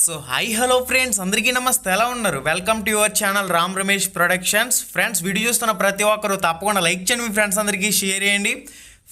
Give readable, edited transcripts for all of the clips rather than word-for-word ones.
So hi hello friends, అందరికీ నమస్తే. ఎలా ఉన్నారు? Welcome to your channel Ram Ramesh productions. Friends, video చూస్తున్న ప్రతి ఒక్కరు తప్పకుండా లైక్ చేయండి, మీ ఫ్రెండ్స్ అందరికీ షేర్ చేయండి.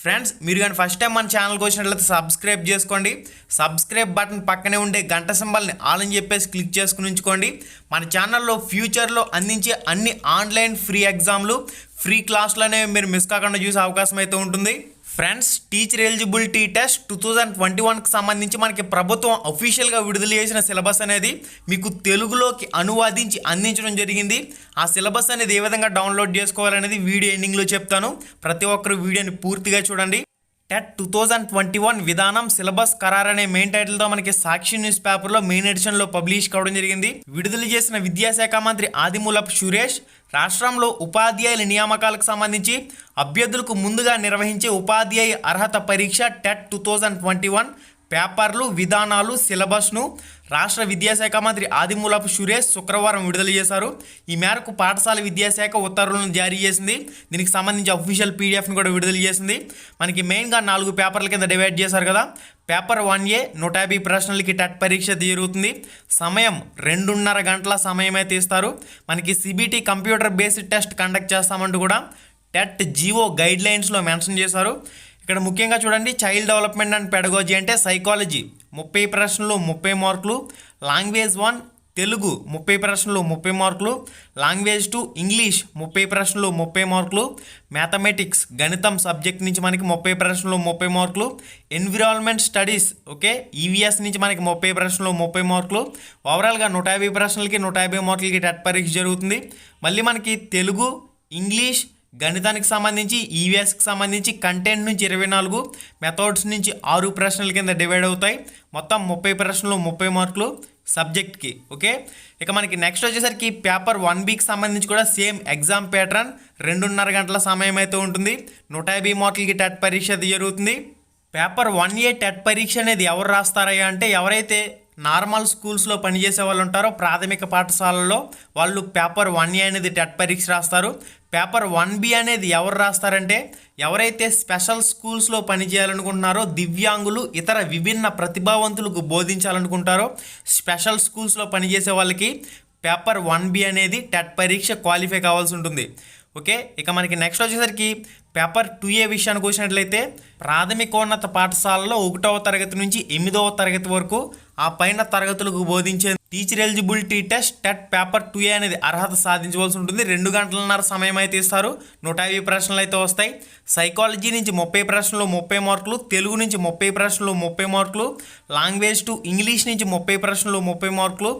ఫ్రెండ్స్, మీరు కానీ ఫస్ట్ టైం మన ఛానల్కి వచ్చినట్లయితే సబ్స్క్రైబ్ చేసుకోండి. సబ్స్క్రైబ్ బటన్ పక్కనే ఉండే గంట సింబల్ని ఆల్ అని చెప్పేసి క్లిక్ చేసుకుని ఉంచుకోండి. మన ఛానల్లో ఫ్యూచర్లో అందించే అన్ని ఆన్లైన్ ఫ్రీ ఎగ్జామ్లు, ఫ్రీ క్లాసులు అనేవి మీరు మిస్ కాకుండా చూసే అవకాశం అయితే ఉంటుంది. ఫ్రెండ్స్, టీచర్ ఎలిజిబిలిటీ టెస్ట్ 2021కి సంబంధించి మనకి ప్రభుత్వం అఫీషియల్గా విడుదల చేసిన సిలబస్ అనేది మీకు తెలుగులోకి అనువాదించి అందించడం జరిగింది. ఆ సిలబస్ అనేది ఏ విధంగా డౌన్లోడ్ చేసుకోవాలనేది వీడియో ఎండింగ్లో చెప్తాను. ప్రతి ఒక్కరు వీడియోని పూర్తిగా చూడండి. టెట్ 2021 విధానం సిలబస్ ఖరారు అనే మెయిన్ టైటిల్తో మనకి సాక్షి న్యూస్ పేపర్లో మెయిన్ ఎడిషన్లో పబ్లిష్ కావడం జరిగింది. విడుదల చేసిన విద్యాశాఖ మంత్రి ఆదిమూలపు సురేష్ రాష్ట్రంలో ఉపాధ్యాయుల నియామకాలకు సంబంధించి అభ్యర్థులకు ముందుగా నిర్వహించే ఉపాధ్యాయ అర్హత పరీక్ష టెట్ 2021 పేపర్లు, విధానాలు, సిలబస్ను రాష్ట్ర విద్యాశాఖ మంత్రి ఆదిమూలపు సురేష్ శుక్రవారం విడుదల చేశారు. ఈ మేరకు పాఠశాల విద్యాశాఖ ఉత్తర్వులను జారీ చేసింది. దీనికి సంబంధించి అఫీషియల్ పీడిఎఫ్ను కూడా విడుదల చేసింది. మనకి మెయిన్గా 4 పేపర్ల కింద డివైడ్ చేశారు కదా. పేపర్ 1A 150 ప్రశ్నలకి టెట్ పరీక్ష జరుగుతుంది. సమయం 2.5 గంటల సమయం అయితే ఇస్తారు. మనకి CBT computer based test conduct చేస్తామంటూ కూడా టెట్ జీవో గైడ్ లైన్స్లో మెన్షన్ చేశారు. ఇక్కడ ముఖ్యంగా చూడండి, చైల్డ్ డెవలప్మెంట్ అండ్ పెడగాలజీ అంటే సైకాలజీ 30 ప్రశ్నలు 30 మార్కులు, లాంగ్వేజ్ 1 తెలుగు 30 ప్రశ్నలు 30 మార్కులు, లాంగ్వేజ్ 2 ఇంగ్లీష్ 30 ప్రశ్నలు 30 మార్కులు, మ్యాథమెటిక్స్ గణితం సబ్జెక్ట్ నుంచి మనకి 30 ప్రశ్నలు 30 మార్కులు, ఎన్విరాన్మెంట్ స్టడీస్ ఈవీఎస్ నుంచి మనకి 30 ప్రశ్నలు 30 మార్కులు. ఓవరాల్గా 150 ప్రశ్నలకి 150 మార్కులకి టెట్ పరీక్ష జరుగుతుంది. మళ్ళీ మనకి తెలుగు, ఇంగ్లీష్, గణితానికి సంబంధించి, ఈవీఎస్కి సంబంధించి కంటెంట్ నుంచి 24, మెథడ్స్ నుంచి 6 ప్రశ్నల కింద డివైడ్ అవుతాయి. మొత్తం 30 ప్రశ్నలు 30 మార్కులు సబ్జెక్ట్కి. ఓకే, ఇక మనకి నెక్స్ట్ వచ్చేసరికి పేపర్ 1Bకి సంబంధించి కూడా సేమ్ ఎగ్జామ్ ప్యాటర్న్ 2.5 గంటల సమయం అయితే ఉంటుంది. 150 మార్కులకి టెట్ పరీక్ష జరుగుతుంది. పేపర్ 1A టెట్ పరీక్ష అనేది ఎవరు రాస్తారయ్యా అంటే ఎవరైతే నార్మల్ స్కూల్స్లో పనిచేసే వాళ్ళు ఉంటారో ప్రాథమిక పాఠశాలలో వాళ్ళు పేపర్ 1A అనేది టెట్ పరీక్ష రాస్తారు. పేపర్ 1B అనేది ఎవరు రాస్తారంటే ఎవరైతే స్పెషల్ స్కూల్స్లో పనిచేయాలనుకుంటున్నారో, దివ్యాంగులు, ఇతర విభిన్న ప్రతిభావంతులకు బోధించాలనుకుంటారో స్పెషల్ స్కూల్స్లో పనిచేసే వాళ్ళకి పేపర్ 1B అనేది టెట్ పరీక్ష క్వాలిఫై కావాల్సి ఉంటుంది. ఓకే, ఇక మనకి నెక్స్ట్ వచ్చేసరికి పేపర్ 2A విషయానికి వచ్చినట్లయితే ప్రాథమికోన్నత పాఠశాలలో 1వ తరగతి నుంచి 8వ తరగతి వరకు ఆ పైన తరగతులకు బోధించే teacher eligibility test TET paper 2A అనేది అర్హత సాధించవలసి ఉంటుంది. 2 గంటలన్నర సమయం అయితే ఇస్తారు. 150 ప్రశ్నలు అయితే వస్తాయి. సైకాలజీ నుంచి 30 ప్రశ్నలు 30 మార్కులు, తెలుగు నుంచి 30 ప్రశ్నలు 30 మార్కులు, లాంగ్వేజ్ 2 ఇంగ్లీష్ నుంచి 30 ప్రశ్నలు 30 మార్కులు,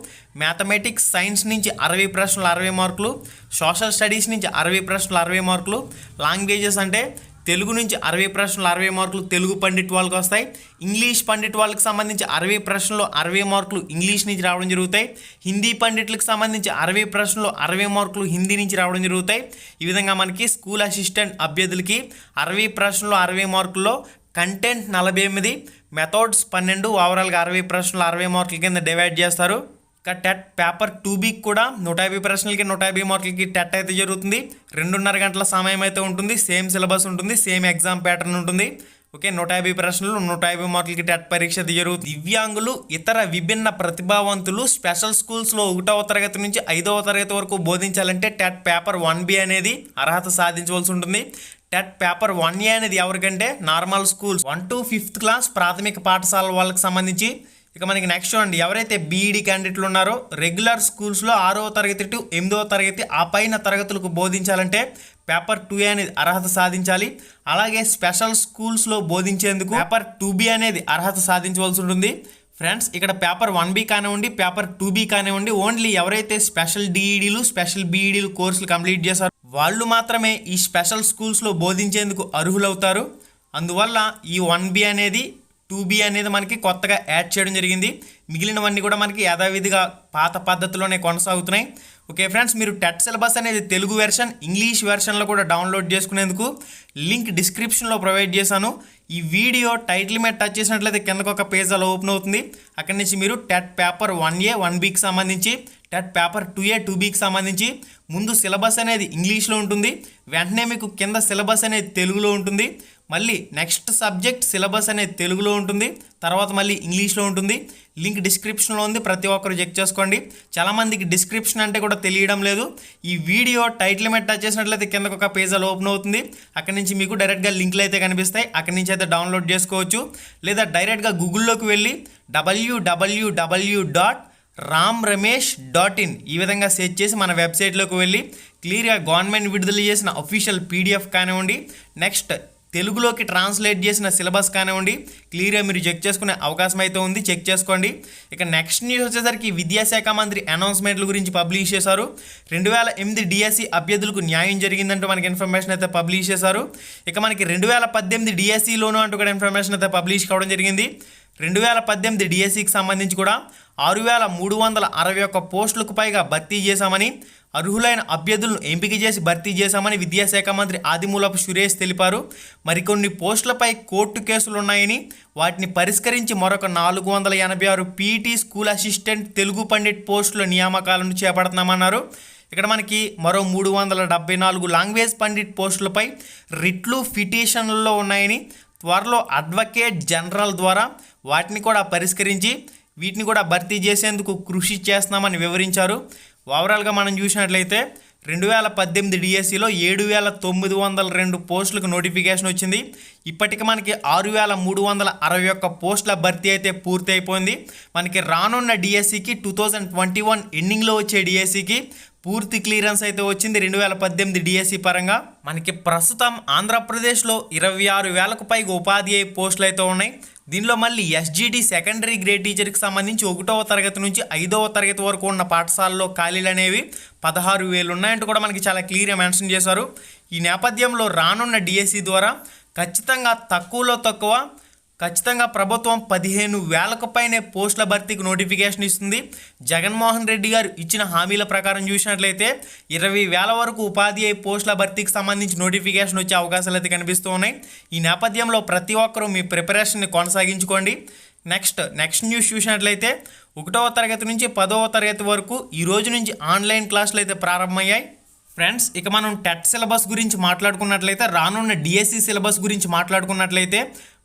మ్యాథమెటిక్స్ సైన్స్ నుంచి 60 ప్రశ్నలు 60 మార్కులు, సోషల్ స్టడీస్ నుంచి 60 ప్రశ్నలు 60 మార్కులు, లాంగ్వేజెస్ అంటే తెలుగు నుంచి 60 ప్రశ్నలు 60 మార్కులు తెలుగు పండిట్ వాళ్ళకి వస్తాయి. ఇంగ్లీష్ పండిట్ వాళ్ళకి సంబంధించి 60 ప్రశ్నలు 60 మార్కులు ఇంగ్లీష్ నుంచి రావడం జరుగుతాయి. హిందీ పండిట్లకు సంబంధించి 60 ప్రశ్నలు 60 మార్కులు హిందీ నుంచి రావడం జరుగుతాయి. ఈ విధంగా మనకి స్కూల్ అసిస్టెంట్ అభ్యర్థులకి 60 ప్రశ్నలు 60 మార్కుల్లో కంటెంట్ 48, మెథడ్స్ 12, ఓవరాల్గా 60 ప్రశ్నలు 60 మార్కుల కింద డివైడ్ చేస్తారు. ఇక టెట్ పేపర్ 2Bకి కూడా 150 ప్రశ్నలకి 150 మార్కులకి టెట్ అయితే జరుగుతుంది. 2.5 గంటల సమయం అయితే ఉంటుంది. సేమ్ సిలబస్ ఉంటుంది, సేమ్ ఎగ్జామ్ ప్యాటర్న్ ఉంటుంది. ఓకే, 150 ప్రశ్నలు 150 మార్కులకి టెట్ పరీక్ష జరుగుతుంది. దివ్యాంగులు, ఇతర విభిన్న ప్రతిభావంతులు స్పెషల్ స్కూల్స్లో 1వ తరగతి నుంచి 5వ తరగతి వరకు బోధించాలంటే టెట్ పేపర్ 1B అనేది అర్హత సాధించవలసి ఉంటుంది. టెట్ పేపర్ 1A అనేది ఎవరికంటే normal schools 1 to 5th class ప్రాథమిక పాఠశాల వాళ్ళకి సంబంధించి. ఇక మనకి నెక్స్ట్ చూడండి, ఎవరైతే బీఈడి క్యాండిడేట్లు ఉన్నారో రెగ్యులర్ స్కూల్స్లో 6వ తరగతి టు 8వ తరగతి ఆ పైన తరగతులకు బోధించాలంటే పేపర్ 2A అనేది అర్హత సాధించాలి. అలాగే స్పెషల్ స్కూల్స్లో బోధించేందుకు పేపర్ 2B అనేది అర్హత సాధించవలసి ఉంటుంది. ఫ్రెండ్స్, ఇక్కడ పేపర్ 1B కానివ్వండి, పేపర్ 2B కానివ్వండి, ఓన్లీ ఎవరైతే స్పెషల్ డిఈడీలు, స్పెషల్ బీఈడీలు కోర్సులు కంప్లీట్ చేశారో వాళ్ళు మాత్రమే ఈ స్పెషల్ స్కూల్స్లో బోధించేందుకు అర్హులవుతారు. అందువల్ల ఈ 1B అనేది 2B అనేది మనకి కొత్తగా యాడ్ చేయడం జరిగింది. మిగిలినవన్నీ కూడా మనకి యథావిధిగా పాత పద్ధతిలోనే కొనసాగుతున్నాయి. ఓకే ఫ్రెండ్స్, మీరు టెట్ సిలబస్ అనేది తెలుగు వెర్షన్, ఇంగ్లీష్ వెర్షన్లో కూడా డౌన్లోడ్ చేసుకునేందుకు లింక్ డిస్క్రిప్షన్లో ప్రొవైడ్ చేశాను. ఈ వీడియో టైటిల్ మీద టచ్ చేసినట్లయితే కిందకు ఒక పేజ్ అలా ఓపెన్ అవుతుంది. అక్కడి నుంచి మీరు టెట్ పేపర్ 1A 1Bకి సంబంధించి టెట్ పేపర్ 2A 2Bకి సంబంధించి ముందు సిలబస్ అనేది ఇంగ్లీష్లో ఉంటుంది, వెంటనే మీకు కింద సిలబస్ అనేది తెలుగులో ఉంటుంది, మళ్ళీ నెక్స్ట్ సబ్జెక్ట్ సిలబస్ అనేది తెలుగులో ఉంటుంది, తర్వాత మళ్ళీ ఇంగ్లీష్లో ఉంటుంది. లింక్ డిస్క్రిప్షన్లో ఉంది, ప్రతి ఒక్కరు చెక్ చేసుకోండి. చాలామందికి డిస్క్రిప్షన్ అంటే కూడా తెలియడం లేదు. ఈ వీడియో టైటిల్ మీద టచ్ చేసినట్లయితే కిందకు ఒక పేజ్ ఓపెన్ అవుతుంది. అక్కడి నుంచి మీకు డైరెక్ట్గా లింక్లు అయితే కనిపిస్తాయి, అక్కడి నుంచి అయితే డౌన్లోడ్ చేసుకోవచ్చు. లేదా డైరెక్ట్గా గూగుల్లోకి వెళ్ళి www.ramramesh.in ఈ విధంగా సెర్చ్ చేసి మన వెబ్సైట్లోకి వెళ్ళి క్లియర్గా గవర్నమెంట్ విడుదల చేసిన అఫీషియల్ PDF కానివ్వండి, నెక్స్ట్ తెలుగులోకి ట్రాన్స్లేట్ చేసిన సిలబస్ కానివ్వండి, క్లియర్గా మీరు చెక్ చేసుకునే అవకాశం అయితే ఉంది, చెక్ చేసుకోండి. ఇక నెక్స్ట్ న్యూస్ వచ్చేసరికి విద్యాశాఖ మంత్రి అనౌన్స్మెంట్ల గురించి పబ్లిష్ చేశారు. 2008 DSC అభ్యర్థులకు న్యాయం జరిగిందంటూ మనకి ఇన్ఫర్మేషన్ అయితే పబ్లిష్ చేశారు. ఇక మనకి 2018 DSCలోను అంటూ కూడా ఇన్ఫర్మేషన్ అయితే పబ్లిష్ కావడం జరిగింది. 2018 DSCకి సంబంధించి కూడా 6361 పోస్టులకు పైగా భర్తీ చేశామని, అర్హులైన అభ్యర్థులను ఎంపిక చేసి భర్తీ చేశామని విద్యాశాఖ మంత్రి ఆదిమూలపు సురేష్ తెలిపారు. మరికొన్ని పోస్టులపై కోర్టు కేసులు ఉన్నాయని, వాటిని పరిష్కరించి మరొక 486 PET school assistant Telugu Pandit పోస్టుల నియామకాలను చేపడుతున్నామన్నారు. ఇక్కడ మనకి మరో 374 లాంగ్వేజ్ పండిట్ పోస్టులపై రిట్లు పిటిషన్లలో ఉన్నాయని, త్వరలో అడ్వకేట్ జనరల్ ద్వారా వాటిని కూడా పరిష్కరించి వీటిని కూడా భర్తీ చేసేందుకు కృషి చేస్తున్నామని వివరించారు. ఓవరాల్గా మనం చూసినట్లయితే 2018 DSCలో 7902 పోస్టులకు నోటిఫికేషన్ వచ్చింది. ఇప్పటికి మనకి 6361 పోస్టుల భర్తీ అయితే పూర్తి అయిపోయింది. మనకి రానున్న DSCకి 2021 ఎండింగ్లో వచ్చే DSCకి పూర్తి క్లియరెన్స్ అయితే వచ్చింది 2018 DSC పరంగా. మనకి ప్రస్తుతం ఆంధ్రప్రదేశ్లో 26,000కు పైగా ఉపాధ్యాయ పోస్టులు అయితే ఉన్నాయి. దీనిలో మళ్ళీ SGT సెకండరీ గ్రేడ్ టీచర్కి సంబంధించి 1వ తరగతి నుంచి 5వ తరగతి వరకు ఉన్న పాఠశాలలో ఖాళీలు అనేవి 16,000 ఉన్నాయంటూ కూడా మనకి చాలా క్లియర్గా మెన్షన్ చేశారు. ఈ నేపథ్యంలో రానున్న DSC ద్వారా ఖచ్చితంగా ప్రభుత్వం 15,000కు పైనే పోస్టుల భర్తీకి నోటిఫికేషన్ ఇస్తుంది. జగన్మోహన్ రెడ్డి గారు ఇచ్చిన హామీల ప్రకారం చూసినట్లయితే 20,000 వరకు ఉపాధ్యాయ పోస్టుల భర్తీకి సంబంధించి నోటిఫికేషన్ వచ్చే అవకాశాలు అయితే కనిపిస్తూ ఉన్నాయి. ఈ నేపథ్యంలో ప్రతి ఒక్కరూ మీ ప్రిపరేషన్ని కొనసాగించుకోండి. నెక్స్ట్ న్యూస్ చూసినట్లయితే 1వ తరగతి నుంచి 10వ తరగతి వరకు ఈ రోజు నుంచి ఆన్లైన్ క్లాసులు అయితే ప్రారంభమయ్యాయి. ఫ్రెండ్స్, ఇక మనం టెట్ సిలబస్ గురించి మాట్లాడుకున్నట్లయితే, రానున్న DSC సిలబస్ గురించి మాట్లాడుకున్నట్లయితే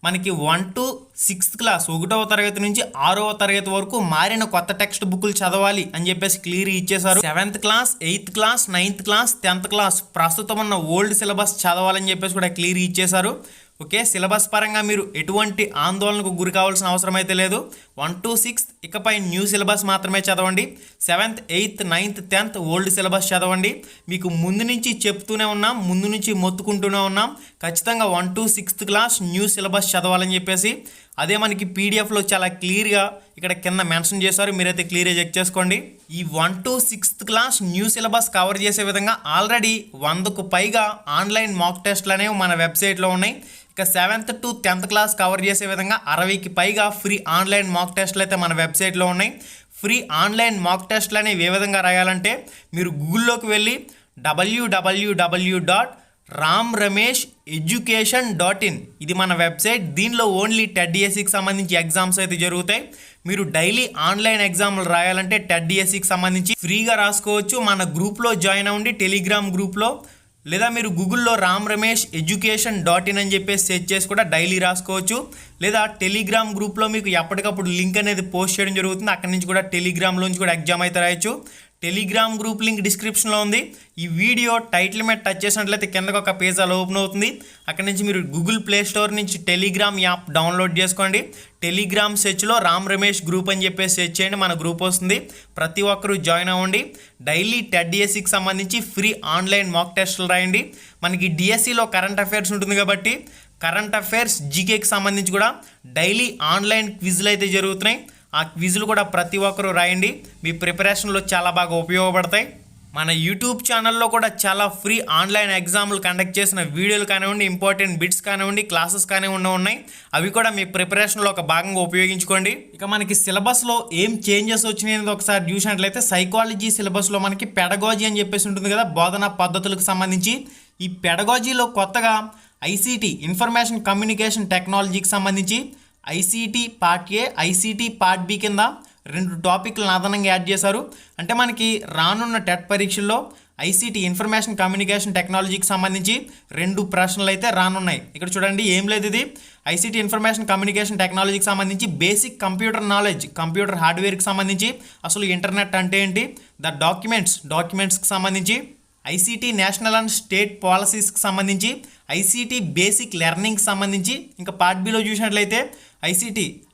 మనకి 1 to 6th క్లాస్ 1వ తరగతి నుంచి 6వ తరగతి వరకు మారిన కొత్త టెక్స్ట్ బుక్లు చదవాలి అని చెప్పేసి క్లియర్ ఇచ్చేశారు. 7th class 8th class 9th class 10th class ప్రస్తుతం ఉన్న ఓల్డ్ సిలబస్ చదవాలని చెప్పేసి కూడా క్లియర్ ఇచ్చేశారు. ఓకే, సిలబస్ పరంగా మీరు ఎటువంటి ఆందోళనకు గురి కావాల్సిన అవసరం అయితే లేదు. 1 to 6th ఇకపై న్యూ సిలబస్ మాత్రమే చదవండి. 7th 8th 9th 10th old syllabus చదవండి. మీకు ముందు నుంచి చెప్తూనే ఉన్నాం, ముందు నుంచి మొత్తుకుంటూనే ఉన్నాం, ఖచ్చితంగా 1 to 6th class new syllabus చదవాలని చెప్పేసి. అదే మనకి PDFలో చాలా క్లియర్గా ఇక్కడ కింద మెన్షన్ చేశారు, మీరైతే క్లియర్గా చెక్ చేసుకోండి. ఈ 1 to 6th class new syllabus cover చేసే విధంగా ఆల్రెడీ 100కు పైగా ఆన్లైన్ మాక్ టెస్ట్లు అనేవి మన వెబ్సైట్లో ఉన్నాయి. ఇక 7th to 10th class cover చేసే విధంగా 60కి పైగా ఫ్రీ ఆన్లైన్ మాక్ టెస్ట్లు అయితే మన వెబ్సైట్లో ఉన్నాయి. ఫ్రీ ఆన్లైన్ మాక్ టెస్ట్లు అనేవి ఏ విధంగా రాయాలంటే, మీరు గూగుల్లోకి వెళ్ళి www.ramramesh.education.in ఇది మన వెబ్సైట్. దీనిలో ఓన్లీ టెట్ DSCకి సంబంధించి ఎగ్జామ్స్ అయితే జరుగుతాయి. మీరు డైలీ ఆన్లైన్ ఎగ్జామ్లు రాయాలంటే టెట్ DSCకి సంబంధించి ఫ్రీగా రాసుకోవచ్చు. మన గ్రూప్లో జాయిన్ అవ్వండి, టెలిగ్రామ్ గ్రూప్లో, లేదా మీరు గూగుల్లో ramramesh.education.in అని చెప్పేసి సెర్చ్ చేసి కూడా డైలీ రాసుకోవచ్చు. లేదా టెలిగ్రామ్ గ్రూప్లో మీకు ఎప్పటికప్పుడు లింక్ అనేది పోస్ట్ చేయడం జరుగుతుంది, అక్కడి నుంచి కూడా టెలిగ్రామ్లోంచి కూడా ఎగ్జామ్ అయితే రాయొచ్చు. టెలిగ్రామ్ గ్రూప్ లింక్ డిస్క్రిప్షన్లో ఉంది. ఈ వీడియో టైటిల్ మీద టచ్ చేసినట్లయితే కిందకు ఒక పేజ్ అలా ఓపెన్ అవుతుంది. అక్కడి నుంచి మీరు గూగుల్ ప్లే స్టోర్ నుంచి టెలిగ్రామ్ యాప్ డౌన్లోడ్ చేసుకోండి. టెలిగ్రామ్ సెర్చ్లో రామ్ రమేష్ గ్రూప్ అని చెప్పేసి సెర్చ్ చేయండి, మన గ్రూప్ వస్తుంది. ప్రతి ఒక్కరూ జాయిన్ అవ్వండి. డైలీ టెట్ DSCకి సంబంధించి ఫ్రీ ఆన్లైన్ మాక్ టెస్టులు రాయండి. మనకి DSCలో కరెంట్ అఫైర్స్ ఉంటుంది కాబట్టి కరెంట్ అఫైర్స్ జీకేకి సంబంధించి కూడా డైలీ ఆన్లైన్ క్విజ్లు అయితే జరుగుతున్నాయి. ఆ క్విజ్లు కూడా ప్రతి ఒక్కరూ రాయండి, మీ ప్రిపరేషన్లో చాలా బాగా ఉపయోగపడతాయి. మన యూట్యూబ్ ఛానల్లో కూడా చాలా ఫ్రీ ఆన్లైన్ ఎగ్జామ్లు కండక్ట్ చేసిన వీడియోలు కానివ్వండి, ఇంపార్టెంట్ బిట్స్ కానివ్వండి, క్లాసెస్ కానివ్వండి ఉన్నాయి. అవి కూడా మీ ప్రిపరేషన్లో ఒక భాగంగా ఉపయోగించుకోండి. ఇక మనకి సిలబస్లో ఏం చేంజెస్ వచ్చినాయని ఒకసారి చూసినట్లయితే, సైకాలజీ సిలబస్లో మనకి పెడగాజీ అని చెప్పేసి ఉంటుంది కదా, బోధనా పద్ధతులకు సంబంధించి. ఈ పెడగాజీలో కొత్తగా ICT ఇన్ఫర్మేషన్ కమ్యూనికేషన్ టెక్నాలజీకి సంబంధించి ICT part A, ICT part B కింద 2 టాపిక్లను అదనంగా యాడ్ చేశారు. అంటే మనకి రానున్న టెట్ పరీక్షల్లో ఐసీటీ ఇన్ఫర్మేషన్ కమ్యూనికేషన్ టెక్నాలజీకి సంబంధించి 2 ప్రశ్నలు అయితే రానున్నాయి. ఇక్కడ చూడండి, ఏం లేదు, ఇది ఐసీటీ ఇన్ఫర్మేషన్ కమ్యూనికేషన్ టెక్నాలజీకి సంబంధించి బేసిక్ కంప్యూటర్ నాలెడ్జ్, కంప్యూటర్ హార్డ్వేర్కి సంబంధించి, అసలు ఇంటర్నెట్ అంటే ఏంటి, ద డాక్యుమెంట్స్కి సంబంధించి, ఐసీటీ నేషనల్ అండ్ స్టేట్ పాలసీస్కి సంబంధించి, ఐసీటీ బేసిక్ లెర్నింగ్కి సంబంధించి, ఇంకా పార్ట్ బిలో చూసినట్లయితే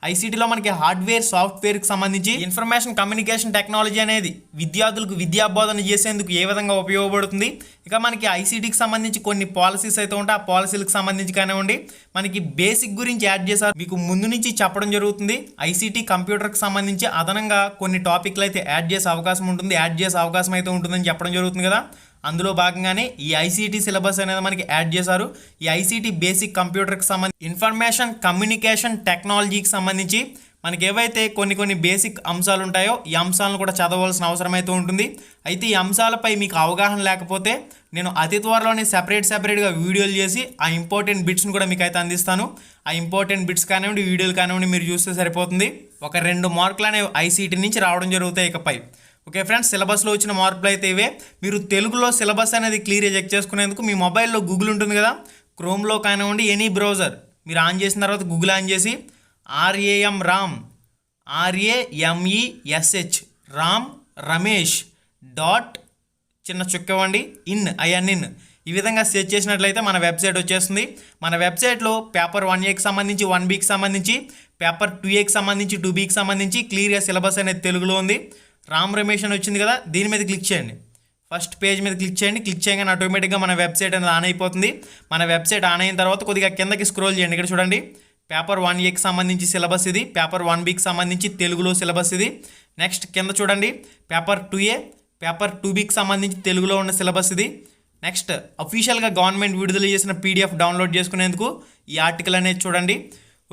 ఐసీటీలో మనకి హార్డ్వేర్ సాఫ్ట్వేర్కి సంబంధించి ఇన్ఫర్మేషన్ కమ్యూనికేషన్ టెక్నాలజీ అనేది విద్యార్థులకు విద్యాబోధన చేసేందుకు ఏ విధంగా ఉపయోగపడుతుంది. ఇక మనకి ఐసీటీకి సంబంధించి కొన్ని పాలసీస్ అయితే ఉంటాయి, ఆ పాలసీలకు సంబంధించి కానివ్వండి మనకి బేసిక్ గురించి యాడ్ చేశారు. మీకు ముందు నుంచి చెప్పడం జరుగుతుంది. ఐసీటీ కంప్యూటర్కి సంబంధించి అదనంగా కొన్ని టాపిక్లు అయితే యాడ్ చేసే అవకాశం అయితే ఉంటుందని చెప్పడం జరుగుతుంది కదా. అందులో భాగంగానే ఈ ఐసీటీ సిలబస్ అనేది మనకి యాడ్ చేశారు. ఈ ఐసీటీ బేసిక్ కంప్యూటర్కి సంబంధించి ఇన్ఫర్మేషన్ కమ్యూనికేషన్ టెక్నాలజీకి సంబంధించి మనకి ఏవైతే కొన్ని బేసిక్ అంశాలు ఉంటాయో ఈ అంశాలను కూడా చదవలసిన అవసరం అయితే ఉంటుంది. అయితే ఈ అంశాలపై మీకు అవగాహన లేకపోతే నేను అతి త్వరలోనే సెపరేట్గా వీడియోలు చేసి ఆ ఇంపార్టెంట్ బిట్స్ని కూడా మీకు అయితే అందిస్తాను. ఆ ఇంపార్టెంట్ బిట్స్ కానివ్వండి, వీడియోలు కానివ్వండి, మీరు చూస్తే సరిపోతుంది. ఒక 2 మార్కులు అనేవి ఐసీటీ నుంచి రావడం జరుగుతాయి ఇకపై. ఓకే ఫ్రెండ్స్, సిలబస్లో వచ్చిన మార్పులు అయితే ఇవే. మీరు తెలుగులో సిలబస్ అనేది క్లియర్గా చెక్ చేసుకునేందుకు మీ మొబైల్లో గూగుల్ ఉంటుంది కదా, క్రోమ్లో కానివ్వండి ఎనీ బ్రౌజర్ మీరు ఆన్ చేసిన తర్వాత గూగుల్ ఆన్ చేసి రామ్ రమేష్ .in ఈ విధంగా సెర్చ్ చేసినట్లయితే మన వెబ్సైట్ వచ్చేస్తుంది. మన వెబ్సైట్లో పేపర్ 1Aకి సంబంధించి 1Bకి సంబంధించి, పేపర్ 2Aకి సంబంధించి 2Bకి సంబంధించి క్లియర్గా సిలబస్ అనేది తెలుగులో ఉంది. రామ్ రమేష్ అని వచ్చింది కదా, దీని మీద క్లిక్ చేయండి. ఫస్ట్ పేజ్ మీద క్లిక్ చేయండి. క్లిక్ చేయగానే ఆటోమేటిక్గా మన వెబ్సైట్ అనేది ఆన్ అయిపోతుంది. మన వెబ్సైట్ ఆన్ అయిన తర్వాత కొద్దిగా కిందకి స్క్రోల్ చేయండి. ఇక్కడ చూడండి, పేపర్ 1Aకి సంబంధించి సిలబస్ ఇది, పేపర్ 1Bకి సంబంధించి తెలుగులో సిలబస్ ఇది. నెక్స్ట్ కింద చూడండి, పేపర్ 2A, పేపర్ 2Bకి సంబంధించి తెలుగులో ఉన్న సిలబస్ ఇది. నెక్స్ట్ అఫీషియల్గా గవర్నమెంట్ విడుదల చేసిన పీడిఎఫ్ డౌన్లోడ్ చేసుకునేందుకు ఈ ఆర్టికల్ అనేది చూడండి.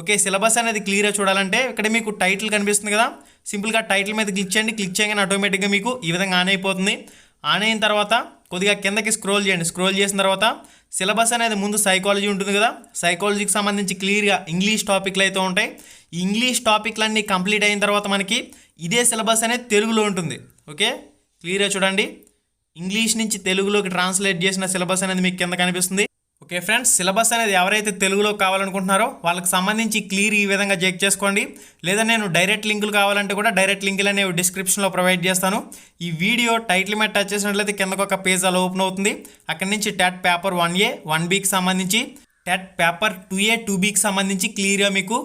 ఓకే, సిలబస్ అనేది క్లియర్గా చూడాలంటే ఇక్కడ మీకు టైటిల్ కనిపిస్తుంది కదా, సింపుల్గా టైటిల్ మీద క్లిక్ చేయండి. క్లిక్ చేయగానే ఆటోమేటిక్గా మీకు ఈ విధంగా ఆన్ అయిపోతుంది. ఆన్ అయిన తర్వాత కొద్దిగా కిందకి స్క్రోల్ చేయండి. స్క్రోల్ చేసిన తర్వాత సిలబస్ అనేది ముందు సైకాలజీ ఉంటుంది కదా, సైకాలజీకి సంబంధించి క్లియర్గా ఇంగ్లీష్ టాపిక్లు అయితే ఉంటాయి. ఈ ఇంగ్లీష్ టాపిక్లన్నీ కంప్లీట్ అయిన తర్వాత మనకి ఇదే సిలబస్ అనేది తెలుగులో ఉంటుంది. ఓకే, క్లియర్గా చూడండి, ఇంగ్లీష్ నుంచి తెలుగులోకి ట్రాన్స్లేట్ చేసిన సిలబస్ అనేది మీకు కింద కనిపిస్తుంది. ఓకే ఫ్రెండ్స్, సిలబస్ అనేది ఎవరైతే తెలుగులో కావాలనుకుంటున్నారో వాళ్ళకి సంబంధించి క్లియర్ ఈ విధంగా చెక్ చేసుకోండి. లేదా నేను డైరెక్ట్ లింకులు కావాలంటే కూడా డైరెక్ట్ లింకులు అనేవి డిస్క్రిప్షన్లో ప్రొవైడ్ చేస్తాను. ఈ వీడియో టైటిల్ మీద టచ్ చేసినట్లయితే కిందకు ఒక పేజ్ అలా ఓపెన్ అవుతుంది. అక్కడి నుంచి టెట్ పేపర్ 1A 1Bకి సంబంధించి, టెట్ పేపర్ 2A 2Bకి సంబంధించి క్లియర్గా మీకు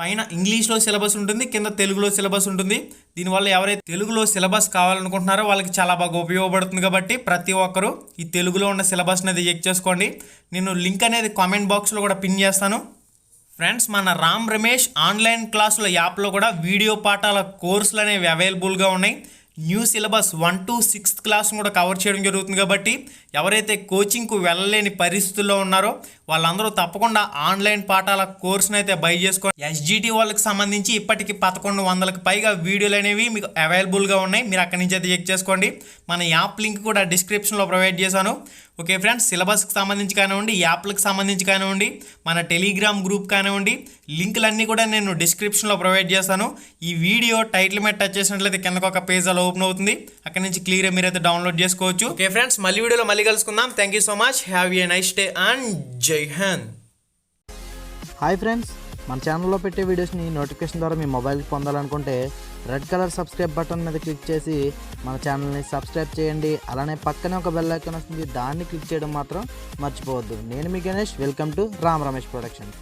పైన ఇంగ్లీష్లో సిలబస్ ఉంటుంది, కింద తెలుగులో సిలబస్ ఉంటుంది. దీనివల్ల ఎవరైతే తెలుగులో సిలబస్ కావాలనుకుంటున్నారో వాళ్ళకి చాలా బాగా ఉపయోగపడుతుంది. కాబట్టి ప్రతి ఒక్కరూ ఈ తెలుగులో ఉన్న సిలబస్ అనేది చెక్ చేసుకోండి. నేను లింక్ అనేది కామెంట్ బాక్స్లో కూడా పిన్ చేస్తాను. ఫ్రెండ్స్, మన రామ్ రమేష్ ఆన్లైన్ క్లాసుల యాప్లో కూడా వీడియో పాఠాల కోర్సులు అనేవి అవైలబుల్గా ఉన్నాయి. New syllabus 1 to 6th class కూడా కవర్ చేయడం జరుగుతుంది. కాబట్టి ఎవరైతే కోచింగ్కు వెళ్ళలేని పరిస్థితుల్లో ఉన్నారో వాళ్ళందరూ తప్పకుండా ఆన్లైన్ పాఠాల కోర్సును అయితే బై చేసుకోండి. ఎస్జిటి వాళ్ళకి సంబంధించి ఇప్పటికి 1100కి పైగా వీడియోలు అనేవి మీకు అవైలబుల్గా ఉన్నాయి. మీరు అక్కడి నుంచి అయితే చెక్ చేసుకోండి. మన యాప్ లింక్ కూడా డిస్క్రిప్షన్లో ప్రొవైడ్ చేశాను. ఓకే ఫ్రెండ్స్, సిలబస్కి సంబంధించి కానివ్వండి, యాప్లకు సంబంధించి కానివ్వండి, మన టెలిగ్రామ్ గ్రూప్ కానివ్వండి, లింకులన్నీ కూడా నేను డిస్క్రిప్షన్లో ప్రొవైడ్ చేస్తాను. ఈ వీడియో టైటిల్ మీద టచ్ చేసినట్లయితే కిందకు ఒక పేజ్ అలా ఓపెన్ అవుతుంది. అక్కడ నుంచి క్లియర్గా మీరైతే డౌన్లోడ్ చేసుకోవచ్చు. ఓకే ఫ్రెండ్స్, మళ్ళీ వీడియోలో మళ్ళీ కలుసుకుందాం. Thank you so much. Have a nice day and జై హింద్. హాయ్ ఫ్రెండ్స్, మన ఛానల్లో పెట్టే వీడియోస్ని నోటిఫికేషన్ ద్వారా మీ మొబైల్కి పొందాలనుకుంటే రెడ్ కలర్ సబ్స్క్రైబ్ బటన్ మీద క్లిక్ చేసి మన ఛానల్ని సబ్స్క్రైబ్ చేయండి. అలానే పక్కనే ఒక బెల్ ఐకాన్ వస్తుంది, దాన్ని క్లిక్ చేయడం మాత్రం మర్చిపోవద్దు. నేను మీ Ganesh, welcome to Ram Ramesh productions.